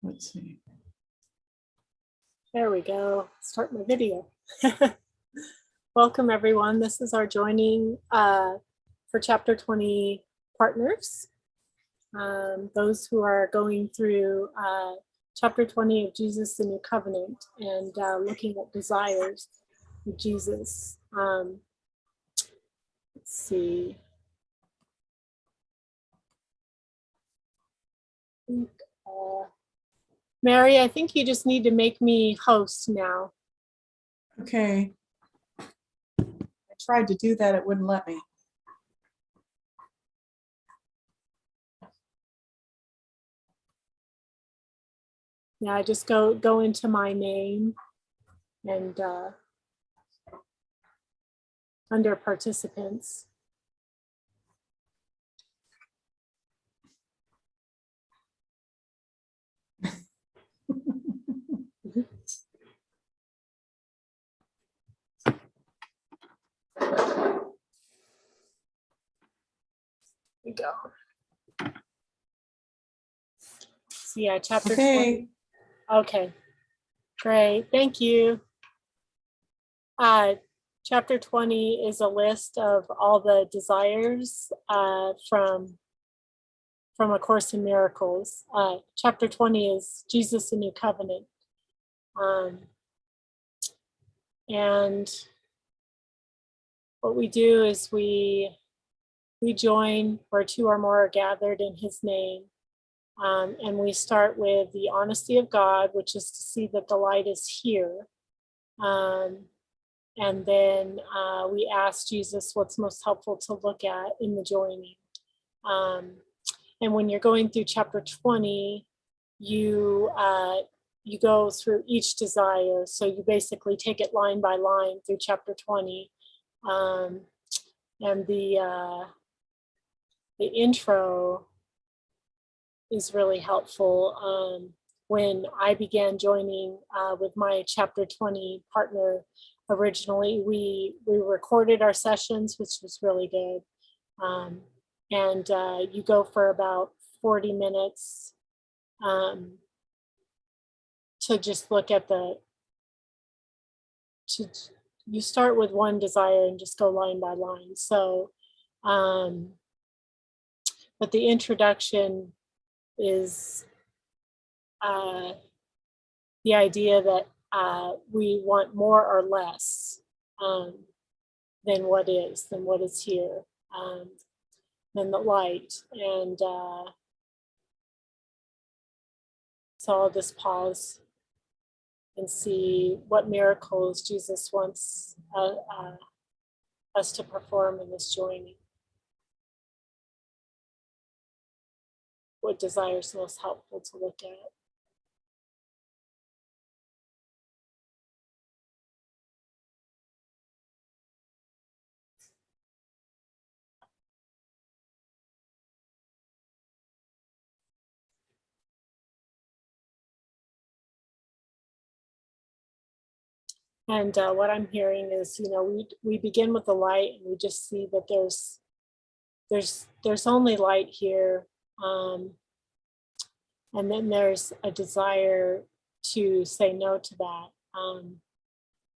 Let's see. There we go. Start my video. Welcome, everyone. This is our joining for Chapter 20 partners. Those who are going through Chapter 20 of Jesus, the New Covenant, and looking at desires of Jesus. Let's see. Mary, I think you just need to make me host now. Okay. I tried to do that, it wouldn't let me. Yeah, I just go into my name and under participants. We go. So yeah, chapter 20. Okay, great, thank you. Chapter 20 is a list of all the desires from A Course in Miracles. Chapter 20 is Jesus, the New Covenant. And what we do is we join where two or more are gathered in his name. And we start with the honesty of God, which is to see that the light is here. And then we ask Jesus what's most helpful to look at in the joining. And when you're going through chapter 20, you go through each desire. So you basically take it line by line through chapter 20. And the intro is really helpful. When I began joining with my chapter 20 partner, originally we recorded our sessions, which was really good. And you go for about 40 minutes to just look at you start with one desire and just go line by line. So, but the introduction is the idea that we want more or less than what is here, than the light. And so I'll just pause and see what miracles Jesus wants us to perform in this joining. What desire is most helpful to look at. And what I'm hearing is, we begin with the light, and we just see that there's only light here, and then there's a desire to say no to that.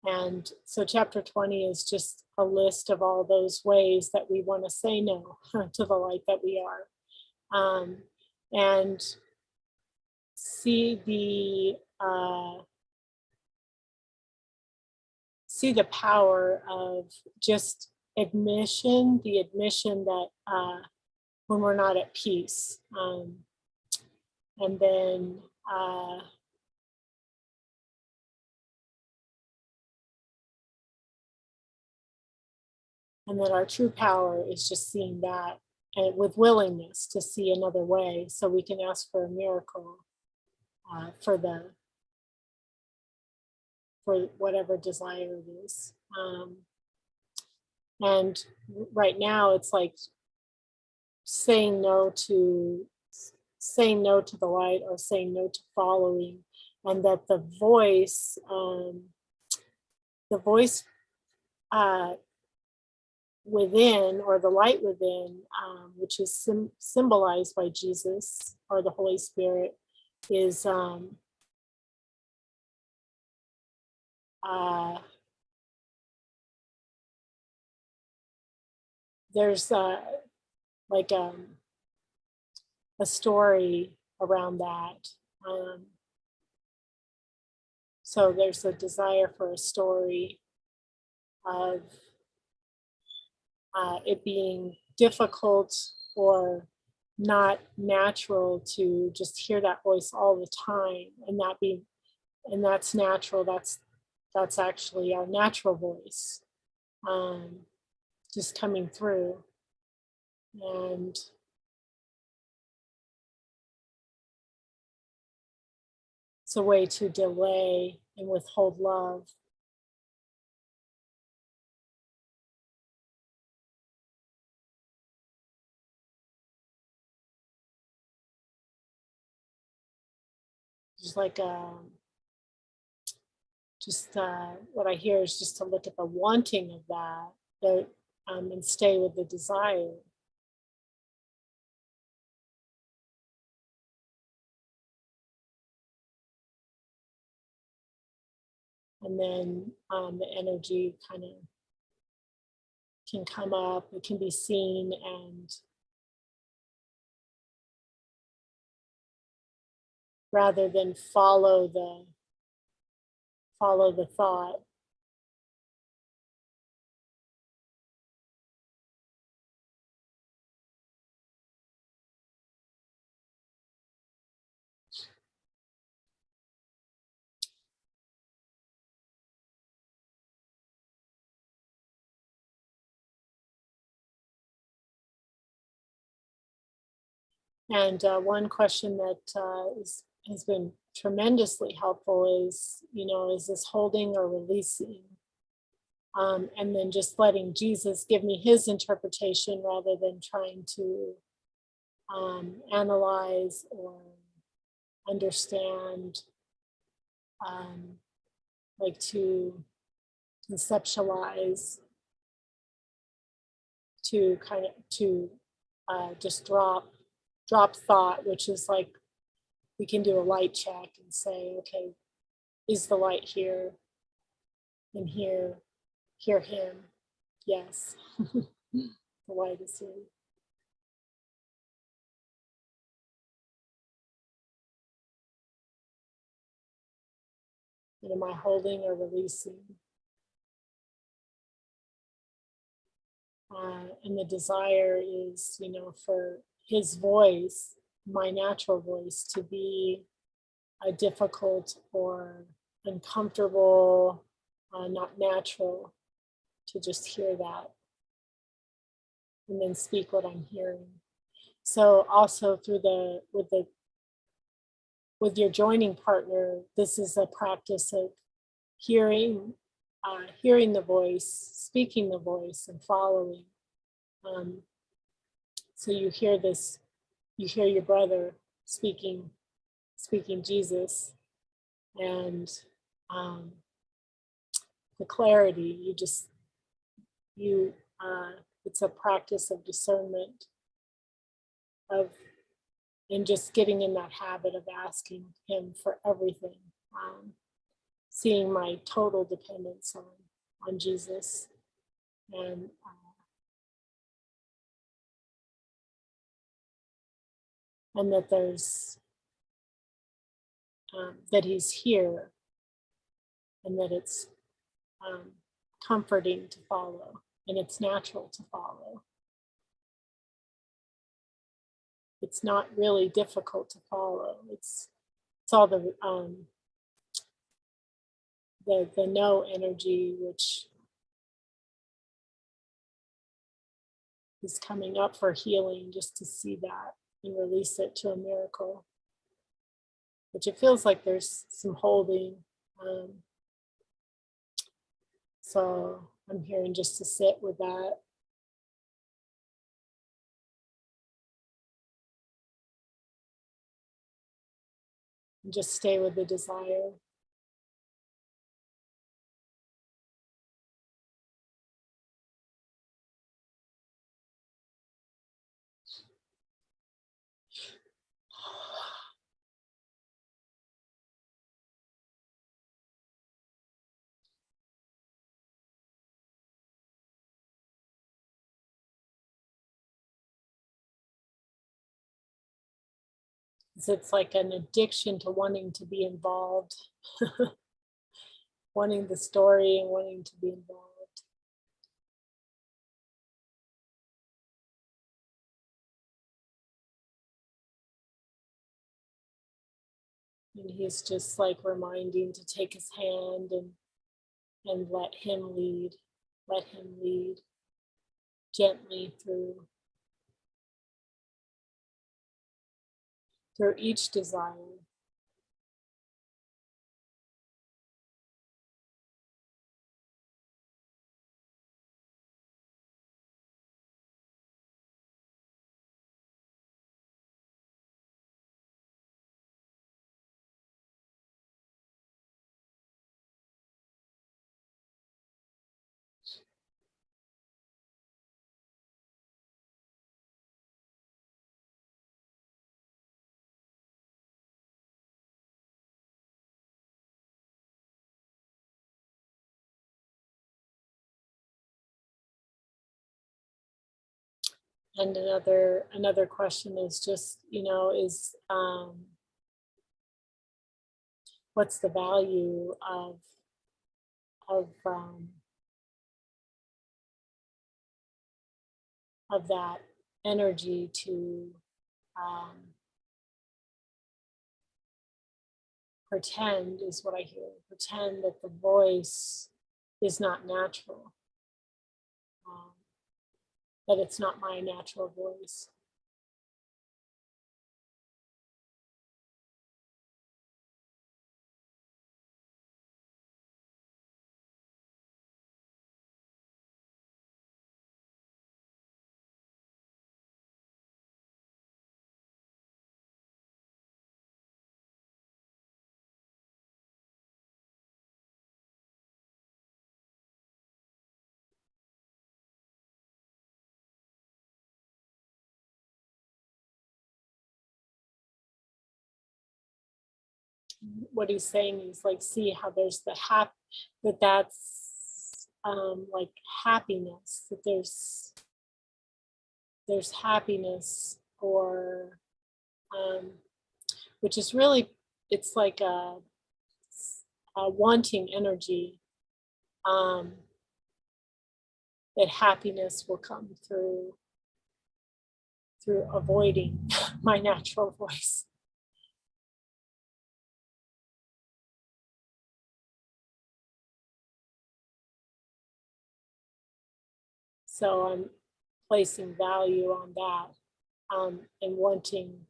And so chapter 20 is just a list of all those ways that we want to say no to the light that we are, and see the power of just the admission that when we're not at peace, and then our true power is just seeing that, and with willingness to see another way, so we can ask for a miracle for whatever desire it is. And right now it's like saying no to the light, or saying no to following, and that the voice within, or the light within, which is symbolized by Jesus or the Holy Spirit, is there's like a story around that. So there's a desire for a story of it being difficult or not natural to just hear that voice all the time, and that's natural. That's actually our natural voice, just coming through, and it's a way to delay and withhold love. Just like what I hear is just to look at the wanting of that, and stay with the desire. And then the energy kind of can come up, it can be seen, and rather than follow the thought, and one question that has been tremendously helpful is, is this holding or releasing? And then just letting Jesus give me his interpretation rather than trying to analyze or understand, like to conceptualize, to kind of to just drop thought, which is like we can do a light check and say, okay, is the light here? And hear him. Yes, the light is here. And am I holding or releasing? And the desire is, for his voice, my natural voice, to be difficult or uncomfortable, not natural, to just hear that and then speak what I'm hearing. So also with your joining partner, this is a practice of hearing the voice, speaking the voice, and following. So you hear your brother speaking Jesus, and the clarity. It's a practice of discernment, and just getting in that habit of asking him for everything, seeing my total dependence on Jesus, and that there's that he's here, and that it's comforting to follow, and it's natural to follow. It's not really difficult to follow. It's all the no energy, which is coming up for healing, just to see that and release it to a miracle. Which it feels like there's some holding. So I'm hearing just to sit with that. And just stay with the desire. It's like an addiction to wanting to be involved, wanting the story and wanting to be involved. And he's just like reminding to take his hand and let him lead gently through each desire. And another question is just, is what's the value of that energy to pretend, is what I hear. Pretend that the voice is not natural, that it's not my natural voice. What he's saying is like, see how there's that's like happiness, that there's happiness, or which is really, it's like a wanting energy, that happiness will come through avoiding my natural voice. So I'm placing value on that, and wanting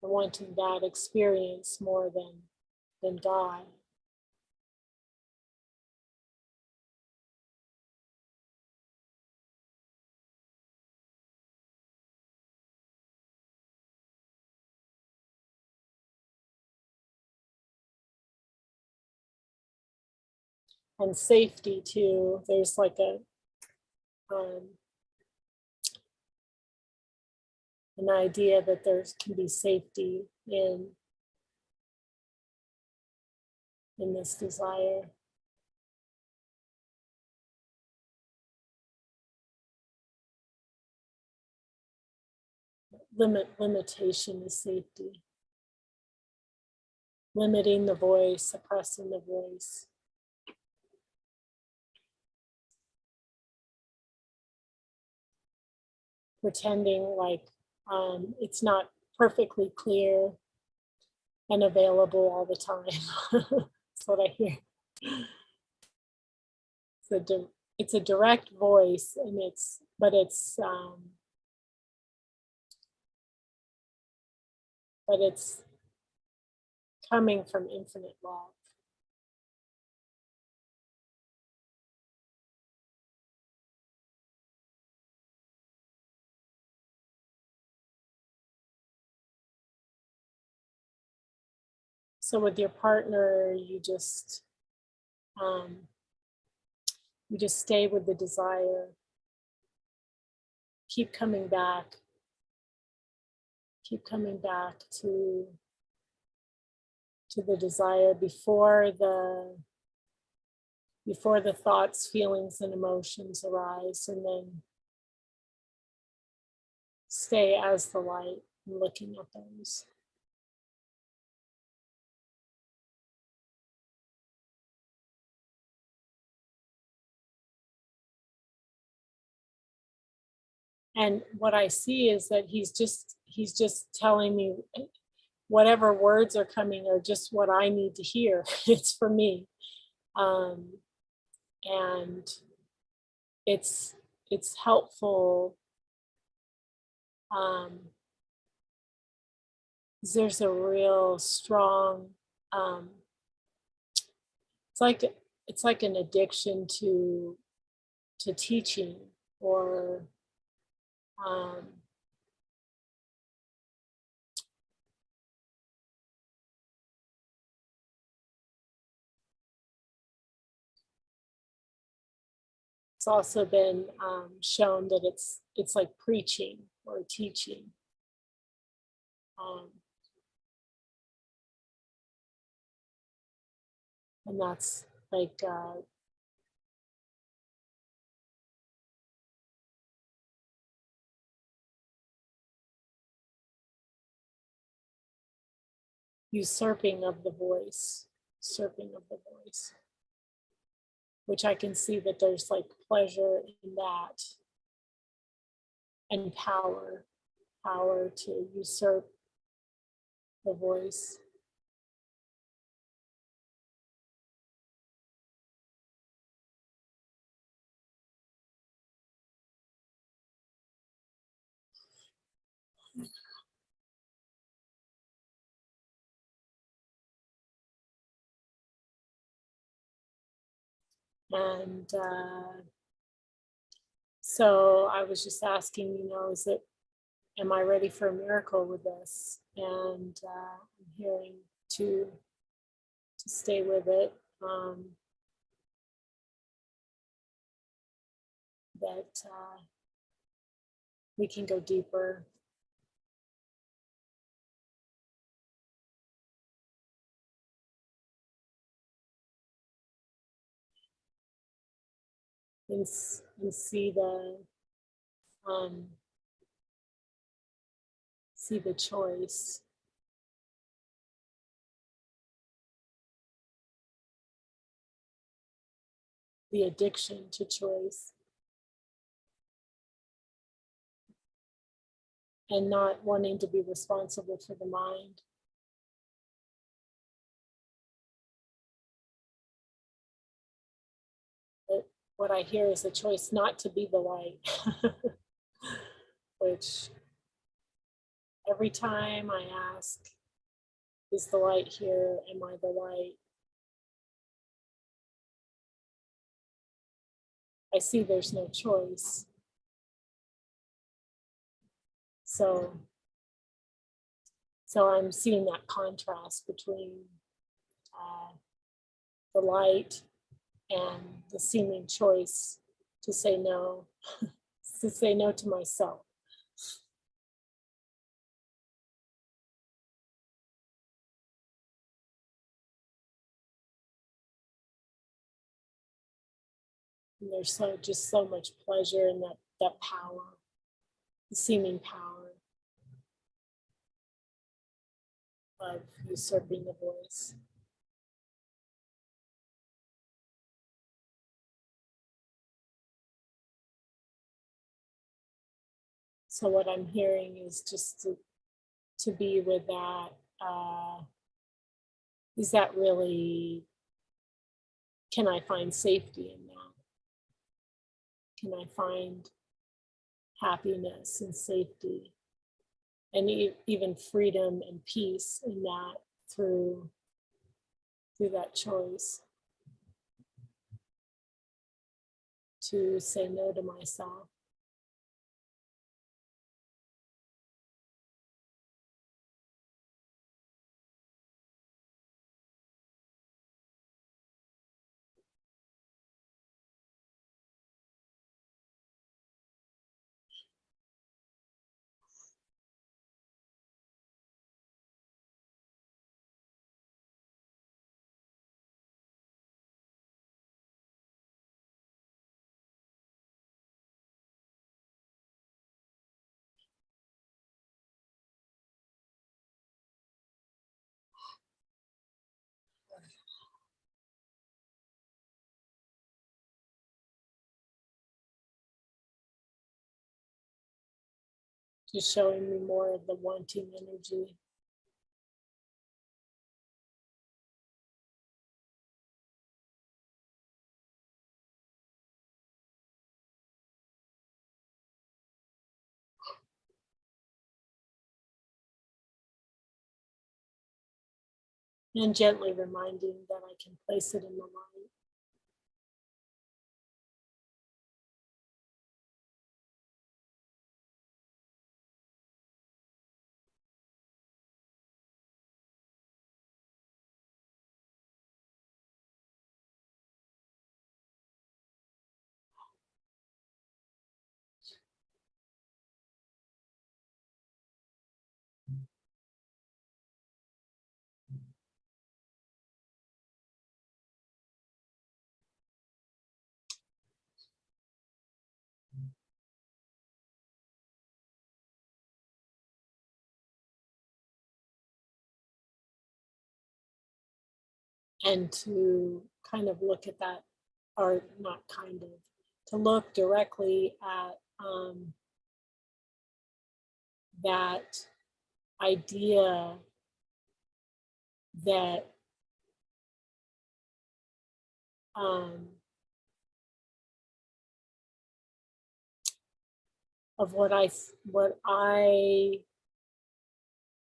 that experience more than God. And safety too. There's like an idea that there can be safety in this desire. Limitation is safety. Limiting the voice, suppressing the voice. Pretending like it's not perfectly clear and available all the time. That's what I hear. It's a direct voice, and it's coming from infinite love. So with your partner, you just stay with the desire. Keep coming back to the desire before the thoughts, feelings, and emotions arise, and then stay as the light, and looking at those. And what I see is that he's just telling me whatever words are coming are just what I need to hear. It's for me. And it's helpful. There's a real strong, it's like an addiction to teaching, or it's also been shown that it's like preaching or teaching. And that's like usurping of the voice, which I can see that there's like pleasure in that, and power to usurp the voice. And so I was just asking, am I ready for a miracle with this? And I'm hearing to stay with it. That we can go deeper. And see the choice. The addiction to choice. And not wanting to be responsible for the mind. But what I hear is a choice not to be the light. Which every time I ask, is the light here? Am I the light? I see there's no choice. So I'm seeing that contrast between the light and the seeming choice to say no, to say no to myself. And there's just so much pleasure in that power, the seeming power of usurping the voice. So what I'm hearing is just to be with that. Is that really, can I find safety in that? Can I find happiness and safety and even freedom and peace in that through that choice to say no to myself? just showing me more of the wanting energy. And gently reminding that I can place it in the light. And to kind of look at that, or not kind of, to look directly at that idea that of what I,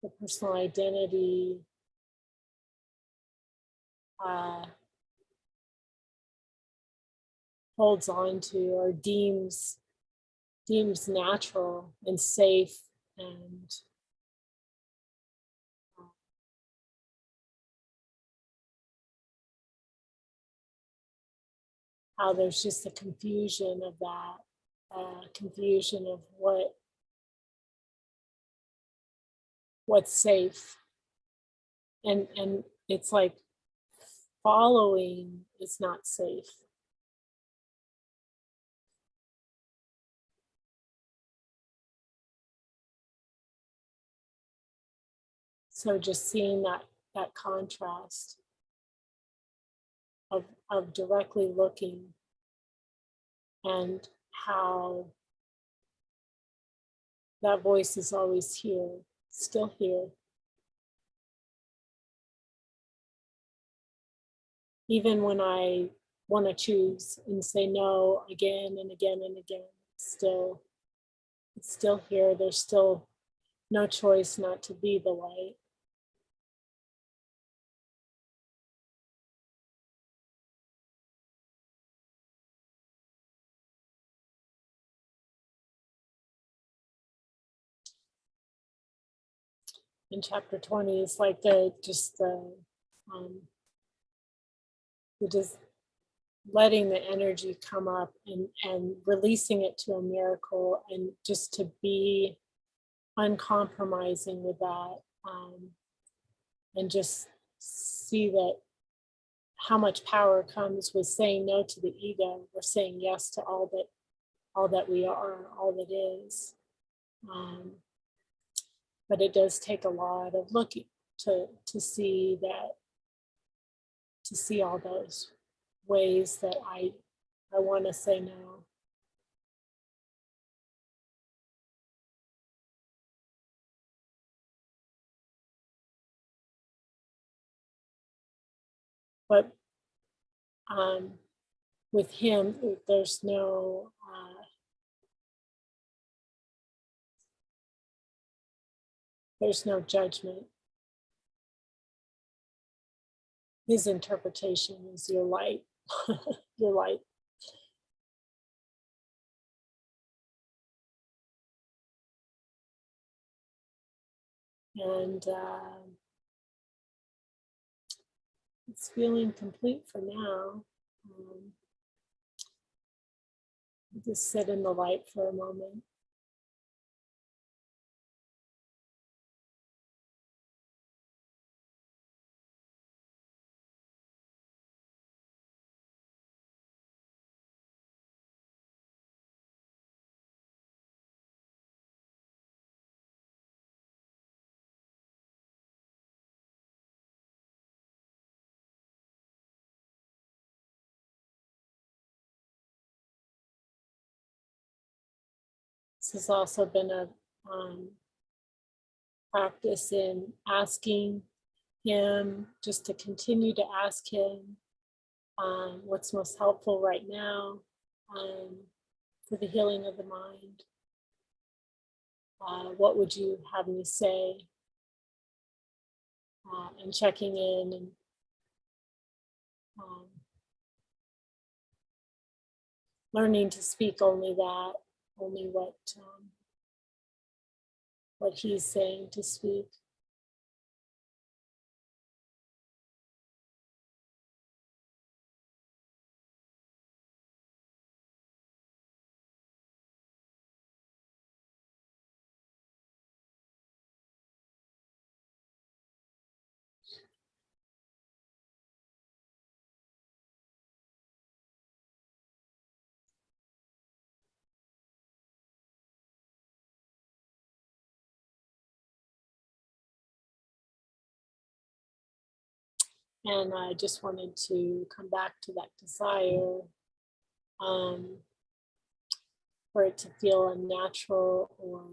the personal identity holds on to or deems natural and safe, and how there's just a confusion of that, confusion of what's safe, and it's like following is not safe. So just seeing that contrast of directly looking, and how that voice is always here, still here. Even when I want to choose and say no again and again and again, it's still here. There's still no choice not to be the light. In chapter 20, it's like just letting the energy come up and releasing it to a miracle, and just to be uncompromising with that, and just see that how much power comes with saying no to the ego, or saying yes to all that we are, all that is. But it does take a lot of looking to see all those ways that I want to say no. But with him, there's no judgment. His interpretation is your light, your light. And it's feeling complete for now. Just sit in the light for a moment. This has also been a practice in asking him, just to continue to ask him what's most helpful right now for the healing of the mind. What would you have me say? And checking in and learning to speak only what he's saying to speak. And I just wanted to come back to that desire for it to feel unnatural or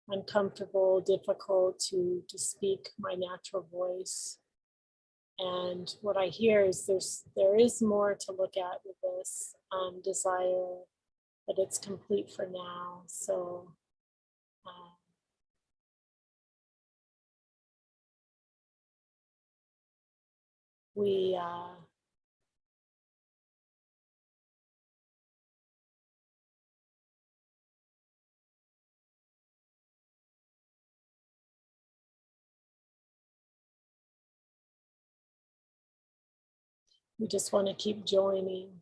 uncomfortable, difficult to speak my natural voice. And what I hear is there is more to look at with this desire, but it's complete for now. So we just want to keep joining.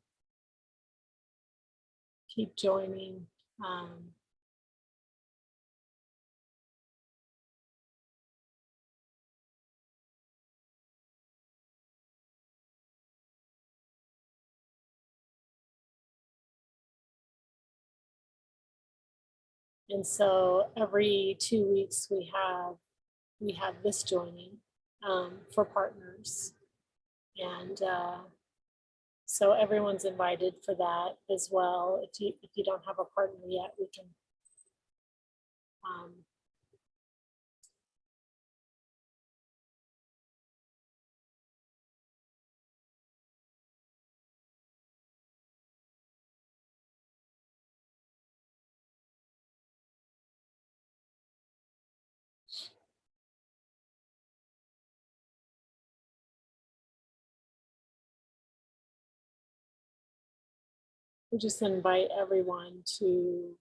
And so every 2 weeks we have this joining for partners. And so everyone's invited for that as well. If you don't have a partner yet, we can we just invite everyone to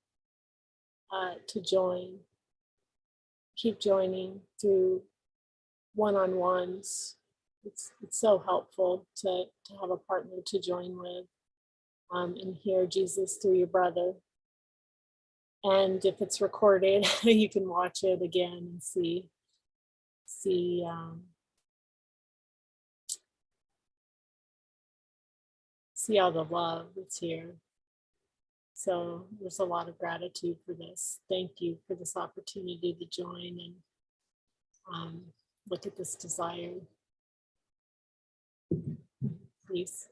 join, keep joining through one-on-ones. It's so helpful to have a partner to join with and hear Jesus through your brother. And if it's recorded, you can watch it again and see all the love that's here. So there's a lot of gratitude for this. Thank you for this opportunity to join and look at this desire. Please.